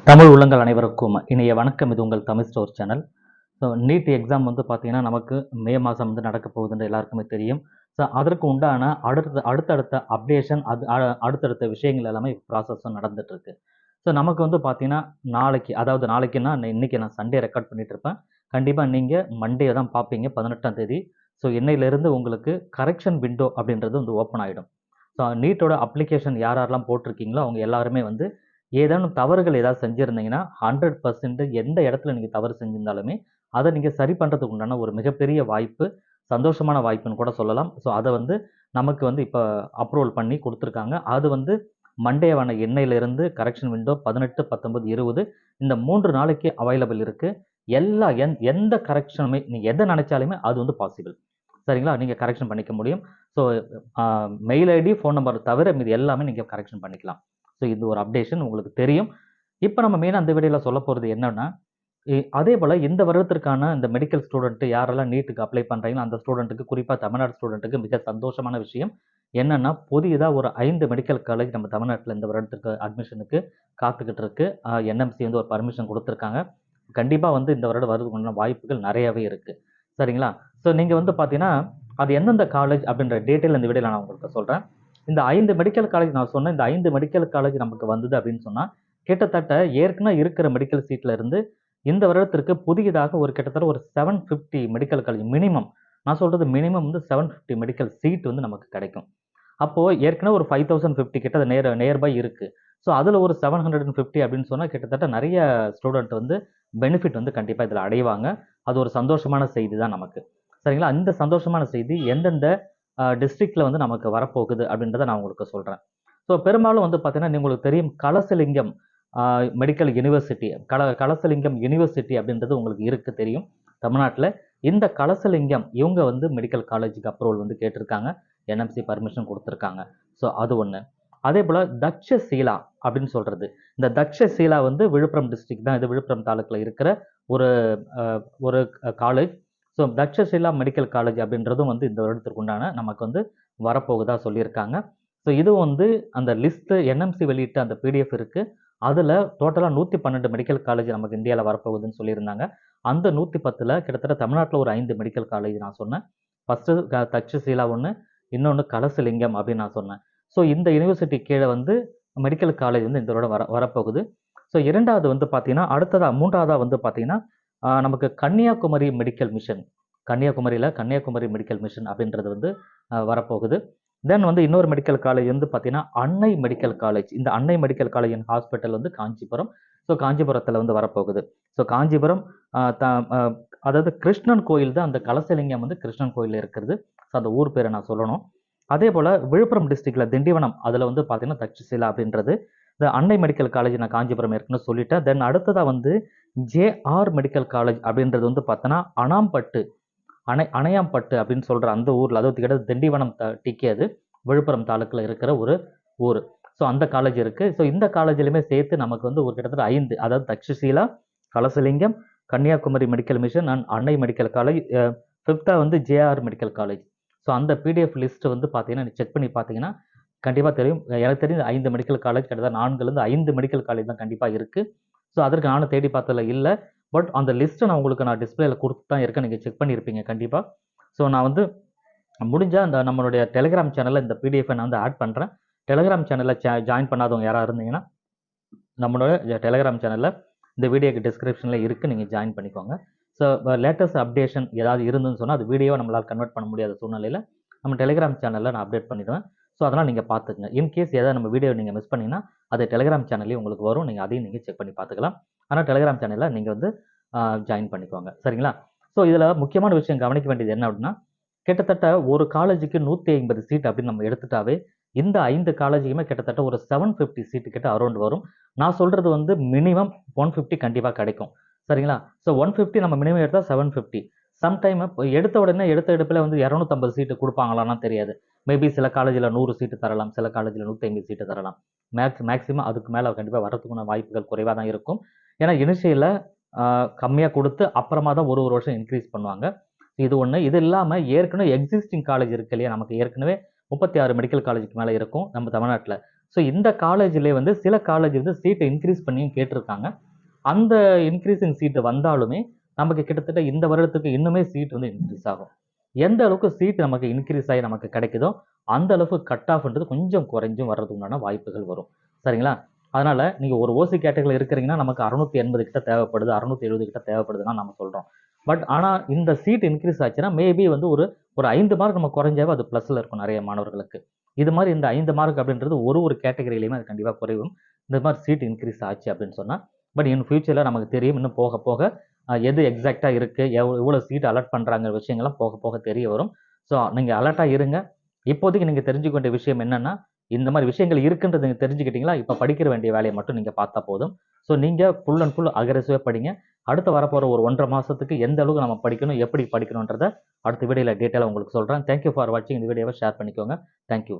தமிழ் உள்ளங்கள் அனைவருக்கும் இனிய வணக்கம். இது உங்கள் Tamil store channel. So NEET exam வந்து பார்த்தீங்கன்னா நமக்கு மே மாதம் வந்து நடக்க போகுதுன்னு எல்லாருக்குமே தெரியும். ஸோ அதற்கு உண்டான அடுத்தடுத்த அப்டேஷன் அடுத்தடுத்த விஷயங்கள் எல்லாமே ப்ராசஸும் நடந்துட்டு இருக்கு. ஸோ நமக்கு வந்து பார்த்தீங்கன்னா நாளைக்கு, அதாவது நாளைக்குன்னா இன்னைக்கு நான் சண்டே ரெக்கார்ட் பண்ணிட்டு இருப்பேன். கண்டிப்பாக நீங்கள் மண்டே தான் பார்ப்பீங்க, 18ஆம் தேதி. ஸோ இன்னையிலிருந்து உங்களுக்கு கரெக்ஷன் விண்டோ அப்படின்றது வந்து ஓப்பன் ஆகிடும். ஸோ நீட்டோட அப்ளிகேஷன் யாரெல்லாம் போட்டிருக்கீங்களோ அவங்க எல்லாருமே வந்து ஏதேனும் தவறுகள் ஏதாவது செஞ்சுருந்தீங்கன்னா 100% எந்த இடத்துல நீங்கள் தவறு செஞ்சிருந்தாலுமே அதை நீங்கள் சரி பண்ணுறதுக்கு உண்டான ஒரு மிகப்பெரிய வாய்ப்பு, சந்தோஷமான வாய்ப்புன்னு கூட சொல்லலாம். ஸோ அதை வந்து நமக்கு வந்து இப்போ அப்ரூவல் பண்ணி கொடுத்துருக்காங்க. அது வந்து மண்டேவான எண்ணெயிலிருந்து கரெக்ஷன் விண்டோ 18, 19, 20 இந்த 3 நாளைக்கு அவைலபிள் இருக்குது. எந்த கரெக்ஷனுமே நீங்கள் எதை நினைச்சாலுமே அது வந்து பாசிபிள். சரிங்களா? நீங்கள் கரெக்ஷன் பண்ணிக்க முடியும். So mail ID, phone number தவிர மீது எல்லாமே நீங்கள் கரெக்ஷன் பண்ணிக்கலாம். ஸோ இது ஒரு அப்டேஷன் உங்களுக்கு தெரியும். இப்போ நம்ம மெயினாக அந்த வீடியோவில் சொல்ல போகிறது என்னன்னா, அதே போல் இந்த வருடத்திற்கான இந்த மெடிக்கல் ஸ்டூடெண்ட் யாரெல்லாம் நீட்டுக்கு அப்ளை பண்ணுறாங்களோ அந்த ஸ்டூடெண்ட்டுக்கு, குறிப்பாக தமிழ்நாடு ஸ்டூடெண்ட்டுக்கு மிக சந்தோஷமான விஷயம் என்னன்னா, புதியதாக ஒரு 5 மெடிக்கல் காலேஜ் நம்ம தமிழ்நாட்டில் இந்த வருடத்துக்கு அட்மிஷனுக்கு காத்துக்கிட்டு இருக்கு. என்எம்சி வந்து ஒரு பர்மிஷன் கொடுத்துருக்காங்க. கண்டிப்பாக வந்து இந்த வருடம் வருவதற்கான வாய்ப்புகள் நிறையவே இருக்குது. சரிங்களா? ஸோ நீங்கள் வந்து பார்த்தீங்கன்னா, அது எந்தெந்த காலேஜ் அப்படின்ற டீட்டெயில் இந்த வீடியோவில் நான் உங்களுக்கு சொல்கிறேன். இந்த 5 மெடிக்கல் காலேஜ் நான் சொன்ன இந்த 5 மெடிக்கல் காலேஜ் நமக்கு வந்தது அப்படின்னு சொன்னா, கிட்டத்தட்ட ஏற்கனவே இருக்கிற மெடிக்கல் சீட்ல இருந்து இந்த வருடத்திற்கு புதியதாக ஒரு கிட்டத்தட்ட ஒரு 750 மெடிக்கல் காலேஜ் மினிமம். நான் சொல்றது மினிமம் வந்து 750 மெடிக்கல் சீட் வந்து நமக்கு கிடைக்கும். அப்போ ஏற்கனவே ஒரு 5050 கிட்ட நியர்பை இருக்கு. ஸோ அதுல ஒரு 750 அப்படின்னு சொன்னா கிட்டத்தட்ட நிறைய ஸ்டூடெண்ட் வந்து பெனிஃபிட் வந்து கண்டிப்பா இதுல அடைவாங்க. அது ஒரு சந்தோஷமான செய்தி தான் நமக்கு. சரிங்களா? இந்த சந்தோஷமான செய்தி எந்தெந்த டிஸ்ட்ரிக்ட்ல வந்து நமக்கு வரப்போகுது அப்படின்றத நான் உங்களுக்கு சொல்றேன். ஸோ பெரும்பாலும் வந்து பார்த்தீங்கன்னா, உங்களுக்கு தெரியும் Kalasalingam medical university, Kalasalingam university அப்படின்றது உங்களுக்கு இருக்கு தெரியும் தமிழ்நாட்டில். இந்த கலசலிங்கம் இவங்க வந்து மெடிக்கல் காலேஜுக்கு அப்ரூவல் வந்து கேட்டிருக்காங்க. என்எம்சி பர்மிஷன் கொடுத்துருக்காங்க. ஸோ அது ஒன்று. அதே போல் தக்ஷசீலா அப்படின்னு சொல்றது. இந்த தக்ஷசீலா வந்து விழுப்புரம் டிஸ்ட்ரிக்ட் தான், இது விழுப்புரம் தாலுக்கில் இருக்கிற ஒரு ஒரு college. So Takshashila medical college அப்படின்றதும் வந்து இந்த வருடத்திற்கு உண்டான நமக்கு வந்து வரப்போகுதா சொல்லியிருக்காங்க. ஸோ இது வந்து அந்த லிஸ்ட்டு என்எம்சி வெளியிட்ட அந்த பிடிஎஃப் இருக்கு. அதில் டோட்டலாக 112 மெடிக்கல் காலேஜ் நமக்கு இந்தியாவில் வரப்போகுதுன்னு சொல்லியிருந்தாங்க. அந்த 110ல் கிட்டத்தட்ட தமிழ்நாட்டில் ஒரு 5 மெடிக்கல் காலேஜ் நான் சொன்னேன். ஃபஸ்ட்டு தக்ஷசீலா ஒன்று, இன்னொன்று கலசலிங்கம் அப்படின்னு நான் சொன்னேன். ஸோ இந்த யூனிவர்சிட்டி கீழே வந்து மெடிக்கல் காலேஜ் வந்து இந்த வருடம் வரப்போகுது. ஸோ இரண்டாவது வந்து பார்த்தீங்கன்னா, மூன்றாவதாக வந்து பார்த்தீங்கன்னா, நமக்கு Kanyakumari medical mission, Kanyakumari medical mission அப்படின்றது வந்து வரப்போகுது. தென் வந்து இன்னொரு மெடிக்கல் காலேஜ் வந்து பார்த்தீங்கன்னா, அன்னை மெடிக்கல் காலேஜ். இந்த அன்னை மெடிக்கல் காலேஜ் அண்ட் ஹாஸ்பிட்டல் வந்து காஞ்சிபுரம். ஸோ காஞ்சிபுரத்தில் வந்து வரப்போகுது. ஸோ காஞ்சிபுரம் அதாவது கிருஷ்ணன் கோயில் தான், அந்த கலசலிங்கம் வந்து கிருஷ்ணன் கோயில் இருக்கிறது. ஸோ அந்த ஊர் பேரை நான் சொல்லணும். அதே போல் விழுப்புரம் டிஸ்ட்ரிக்டில் திண்டிவனம், அதில் வந்து பார்த்தீங்கன்னா தக்ஷசீலா அப்படின்றது. இந்த அன்னை மெடிக்கல் காலேஜ் நான் காஞ்சிபுரம் ஏற்கனவே சொல்லிட்டேன். தென் அடுத்ததாக வந்து ஜேஆர் மெடிக்கல் காலேஜ் அப்படின்றது வந்து பார்த்தோன்னா அனாம்பட்டு, அணையாம்பட்டு அப்படின்னு சொல்கிற அந்த ஊரில், அதாவது கிட்டத்தட்ட திண்டிவனம் டிக்கே, அது விழுப்புரம் தாலுக்கில் இருக்கிற ஒரு ஊர். ஸோ அந்த காலேஜ் இருக்குது. ஸோ இந்த காலேஜ்லையுமே சேர்த்து நமக்கு வந்து ஒரு கிட்டத்தட்ட 5, அதாவது Takshashila, Kalasalingam, Kanyakumari medical mission and Annai medical college, 5th வந்து ஜேஆர் மெடிக்கல் காலேஜ். ஸோ அந்த பிடிஎஃப் லிஸ்ட் வந்து பார்த்தீங்கன்னா செக் பண்ணி பார்த்தீங்கன்னா கண்டிப்பாக தெரியும். எனக்கு தெரிஞ்ச 5 மெடிக்கல் காலேஜ், கிட்டத்தட்ட 4லேருந்து 5 மெடிக்கல் காலேஜ் தான் கண்டிப்பாக இருக்குது. ஸோ அதற்கு நானும் தேடி பார்த்ததில் இல்லை. பட் அந்த லிஸ்ட்டை நான் உங்களுக்கு டிஸ்பிளேல கொடுத்து தான் இருக்கேன். நீங்கள் செக் பண்ணியிருப்பீங்க கண்டிப்பாக. ஸோ நான் வந்து முடிஞ்சால் அந்த நம்மளுடைய டெலிகிராம் சேனலில் இந்த பிடிஎஃபை நான் வந்து ஆட் பண்ணுறேன். டெலிகிராம் சேனலில் ஜாயின் பண்ணாதவங்க யாராக இருந்தீங்கன்னா நம்மளோட டெலிகிராம் சேனலில் இந்த வீடியோக்கு டிஸ்கிரிப்ஷனில் இருக்குது, நீங்கள் ஜாயின் பண்ணிக்கோங்க. ஸோ லேட்டஸ்ட் அப்டேஷன் ஏதாவது இருந்துன்னு சொன்னால் அது வீடியோவை நம்மளால் கன்வெர்ட் பண்ண முடியாத சூழ்நிலையில் நம்ம டெலிகிராம் சேனலில் நான் அப்டேட் பண்ணிடுவேன். ஸோ அதனால் நீங்கள் பார்த்துக்குங்க. இன்கேஸ் ஏதாவது நம்ம வீடியோ நீங்கள் மிஸ் பண்ணிங்கன்னா அது டெலிகிராம் சேனல்லேயே உங்களுக்கு வரும். நீங்கள் அதையும் நீங்கள் செக் பண்ணி பார்த்துக்கலாம். ஆனால் டெலிகிராம் சேனலில் நீங்கள் வந்து ஜாயின் பண்ணிக்கோங்க. சரிங்களா? ஸோ இதில் முக்கியமான விஷயம் கவனிக்க வேண்டியது என்ன அப்படின்னா, கிட்டத்தட்ட ஒரு காலேஜுக்கு 150 சீட் அப்படின்னு நம்ம எடுத்துட்டாவே இந்த 5 காலேஜுக்குமே கிட்டத்தட்ட ஒரு 750 சீட்டு கிட்ட அரௌண்ட் வரும். நான் சொல்கிறது வந்து மினிமம் 150 கண்டிப்பாக கிடைக்கும். சரிங்களா? ஸோ 150 நம்ம மினிமம் எடுத்தால் 750. சம்டைம் எடுத்த எடுப்பில் வந்து 250 சீட்டு கொடுப்பாங்களான்னா தெரியாது. மேபி சில காலேஜில் 100 சீட்டு தரலாம், சில காலேஜில் 150 சீட்டு தரலாம். மேக்ஸிமம் அதுக்கு மேலே கண்டிப்பாக வரதுக்குள்ள வாய்ப்புகள் குறைவாக தான் இருக்கும். ஏன்னா இனிஷியலில் கம்மியாக கொடுத்து அப்புறமா தான் ஒரு வருஷம் இன்க்ரீஸ் பண்ணுவாங்க. இது ஒன்று. இது இல்லாமல் ஏற்கனவே எக்ஸிஸ்டிங் காலேஜ் இருக்கு இல்லையா, நமக்கு ஏற்கனவே 36 மெடிக்கல் காலேஜுக்கு மேலே இருக்கும் நம்ம தமிழ்நாட்டில். ஸோ இந்த காலேஜ்லேயே வந்து சில காலேஜ் வந்து சீட்டை இன்க்ரீஸ் பண்ணியும் கேட்டிருக்காங்க. அந்த இன்க்ரீசிங் சீட்டு வந்தாலுமே நமக்கு கிட்டத்தட்ட இந்த வருடத்துக்கு இன்னுமே சீட் வந்து இன்க்ரீஸ் ஆகும். எந்த அளவுக்கு சீட் நமக்கு இன்க்ரீஸ் ஆகி நமக்கு கிடைக்குதோ அந்த அளவுக்கு கட் ஆஃப்ன்றது கொஞ்சம் குறைஞ்சும் வர்றதுக்கு உண்டான வாய்ப்புகள் வரும். சரிங்களா? அதனால நீங்க ஒரு ஓசி கேட்டகரியில் இருக்கிறீங்கன்னா நமக்கு 680 கிட்ட தேவைப்படுது, 670 கிட்ட தேவைப்படுதுன்னா நம்ம சொல்றோம். பட் ஆனா இந்த சீட் இன்க்ரீஸ் ஆச்சுன்னா மேபி வந்து ஒரு ஒரு 5 மார்க் நம்ம குறைஞ்சாவே அது ப்ளஸ்ல இருக்கும் நிறைய மாணவர்களுக்கு. இது மாதிரி இந்த 5 மார்க் அப்படின்றது ஒரு கேட்டகரியிலையுமே அது கண்டிப்பா குறையும். இந்த மாதிரி சீட் இன்க்ரீஸ் ஆச்சு அப்படின்னு சொன்னா. பட் இன் ஃபியூச்சர்ல நமக்கு தெரியும். இன்னும் போக போக எது எக்ஸாக்ட்டா இருக்கு, எவ்வளோ சீட் அலாட் பண்றாங்கிற விஷயங்கள்லாம் போக போக தெரிய வரும். ஸோ நீங்க அலர்ட்டா இருங்க. இப்போதைக்கு நீங்க தெரிஞ்சுக்க வேண்டிய விஷயம் என்னன்னா, இந்த மாதிரி விஷயங்கள் இருக்குன்றத நீங்க தெரிஞ்சுக்கிட்டீங்களா, இப்ப படிக்கிற வேண்டிய வேலைய மட்டும் நீங்க பார்த்தா போதும். ஸோ நீங்க ஃபுல் அண்ட் ஃபுல் அக்ரெசிவா படிங்க. அடுத்து வரப்போற ஒரு 1 1/2 மாசத்துக்கு எந்த அளவுக்கு நம்ம படிக்கணும், எப்படி படிக்கணும்ன்றத அடுத்த வீடியோல டீட்டெயிலா உங்களுக்கு சொல்றேன். தேங்க் யூ ஃபார் வாட்சிங். இந்த வீடியோவை ஷேர் பண்ணிக்கோங்க. Thank you.